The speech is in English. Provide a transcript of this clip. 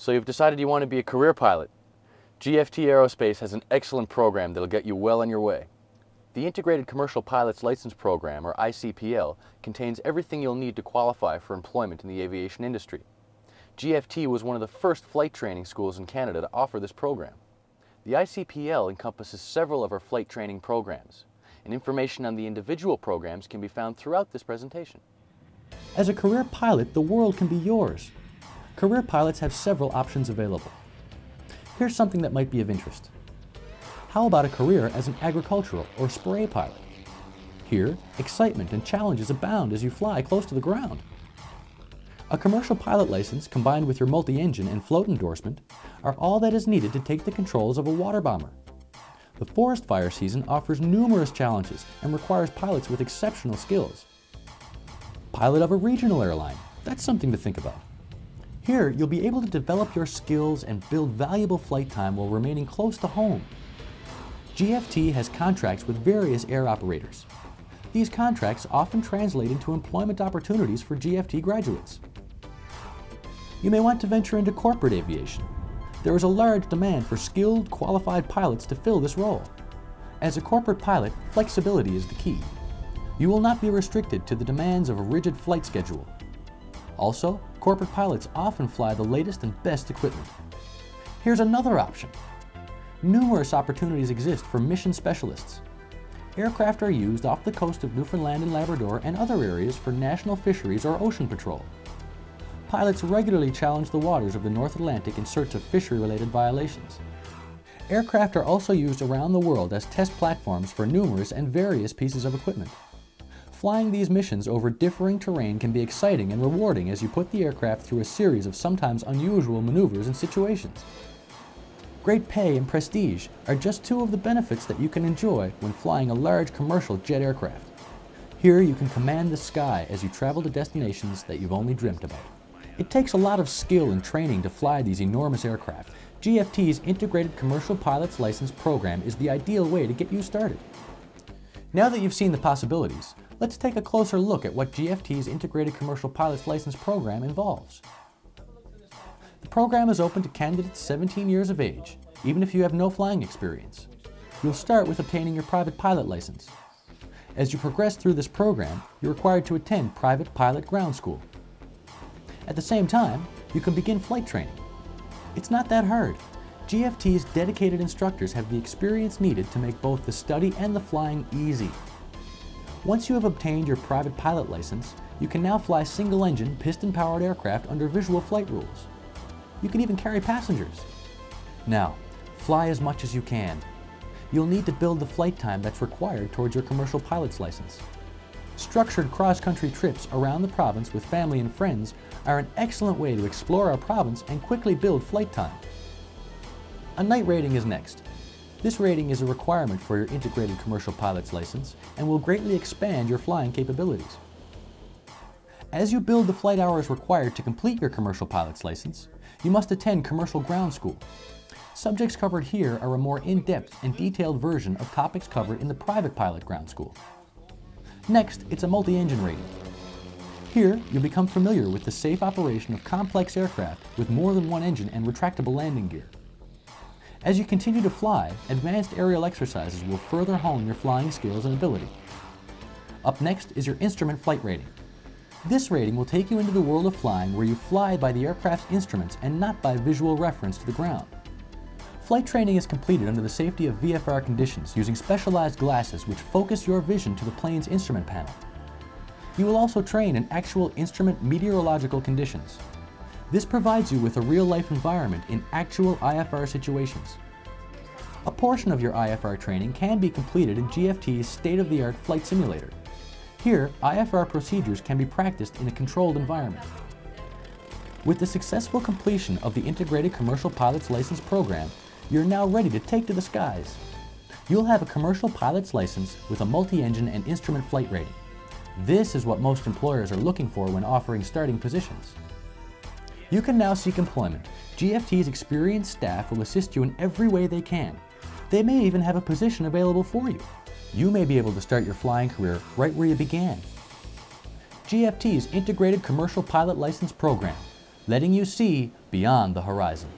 So you've decided you want to be a career pilot. GFT Aerospace has an excellent program that'll get you well on your way. The Integrated Commercial Pilot's License Program, or ICPL, contains everything you'll need to qualify for employment in the aviation industry. GFT was one of the first flight training schools in Canada to offer this program. The ICPL encompasses several of our flight training programs, and information on the individual programs can be found throughout this presentation. As a career pilot, the world can be yours. Career pilots have several options available. Here's something that might be of interest. How about a career as an agricultural or spray pilot? Here, excitement and challenges abound as you fly close to the ground. A commercial pilot license combined with your multi-engine and float endorsement are all that is needed to take the controls of a water bomber. The forest fire season offers numerous challenges and requires pilots with exceptional skills. Pilot of a regional airline, that's something to think about. Here, you'll be able to develop your skills and build valuable flight time while remaining close to home. GFT has contracts with various air operators. These contracts often translate into employment opportunities for GFT graduates. You may want to venture into corporate aviation. There is a large demand for skilled, qualified pilots to fill this role. As a corporate pilot, flexibility is the key. You will not be restricted to the demands of a rigid flight schedule. Also, corporate pilots often fly the latest and best equipment. Here's another option. Numerous opportunities exist for mission specialists. Aircraft are used off the coast of Newfoundland and Labrador and other areas for national fisheries or ocean patrol. Pilots regularly challenge the waters of the North Atlantic in search of fishery-related violations. Aircraft are also used around the world as test platforms for numerous and various pieces of equipment. Flying these missions over differing terrain can be exciting and rewarding as you put the aircraft through a series of sometimes unusual maneuvers and situations. Great pay and prestige are just two of the benefits that you can enjoy when flying a large commercial jet aircraft. Here you can command the sky as you travel to destinations that you've only dreamt about. It takes a lot of skill and training to fly these enormous aircraft. GFT's Integrated Commercial Pilot's License Program is the ideal way to get you started. Now that you've seen the possibilities, let's take a closer look at what GFT's Integrated Commercial Pilot's License Program involves. The program is open to candidates 17 years of age, even if you have no flying experience. You'll start with obtaining your private pilot license. As you progress through this program, you're required to attend private pilot ground school. At the same time, you can begin flight training. It's not that hard. GFT's dedicated instructors have the experience needed to make both the study and the flying easy. Once you have obtained your private pilot license, you can now fly single-engine, piston-powered aircraft under visual flight rules. You can even carry passengers. Now, fly as much as you can. You'll need to build the flight time that's required towards your commercial pilot's license. Structured cross-country trips around the province with family and friends are an excellent way to explore our province and quickly build flight time. A night rating is next. This rating is a requirement for your Integrated Commercial Pilot's License and will greatly expand your flying capabilities. As you build the flight hours required to complete your commercial pilot's license, you must attend commercial ground school. Subjects covered here are a more in-depth and detailed version of topics covered in the private pilot ground school. Next, it's a multi-engine rating. Here, you'll become familiar with the safe operation of complex aircraft with more than one engine and retractable landing gear. As you continue to fly, advanced aerial exercises will further hone your flying skills and ability. Up next is your instrument flight rating. This rating will take you into the world of flying where you fly by the aircraft's instruments and not by visual reference to the ground. Flight training is completed under the safety of VFR conditions using specialized glasses which focus your vision to the plane's instrument panel. You will also train in actual instrument meteorological conditions. This provides you with a real-life environment in actual IFR situations. A portion of your IFR training can be completed in GFT's state-of-the-art flight simulator. Here, IFR procedures can be practiced in a controlled environment. With the successful completion of the Integrated Commercial Pilot's License program, you're now ready to take to the skies. You'll have a commercial pilot's license with a multi-engine and instrument flight rating. This is what most employers are looking for when offering starting positions. You can now seek employment. GFT's experienced staff will assist you in every way they can. They may even have a position available for you. You may be able to start your flying career right where you began. GFT's Integrated Commercial Pilot License Program. letting you see beyond the horizon.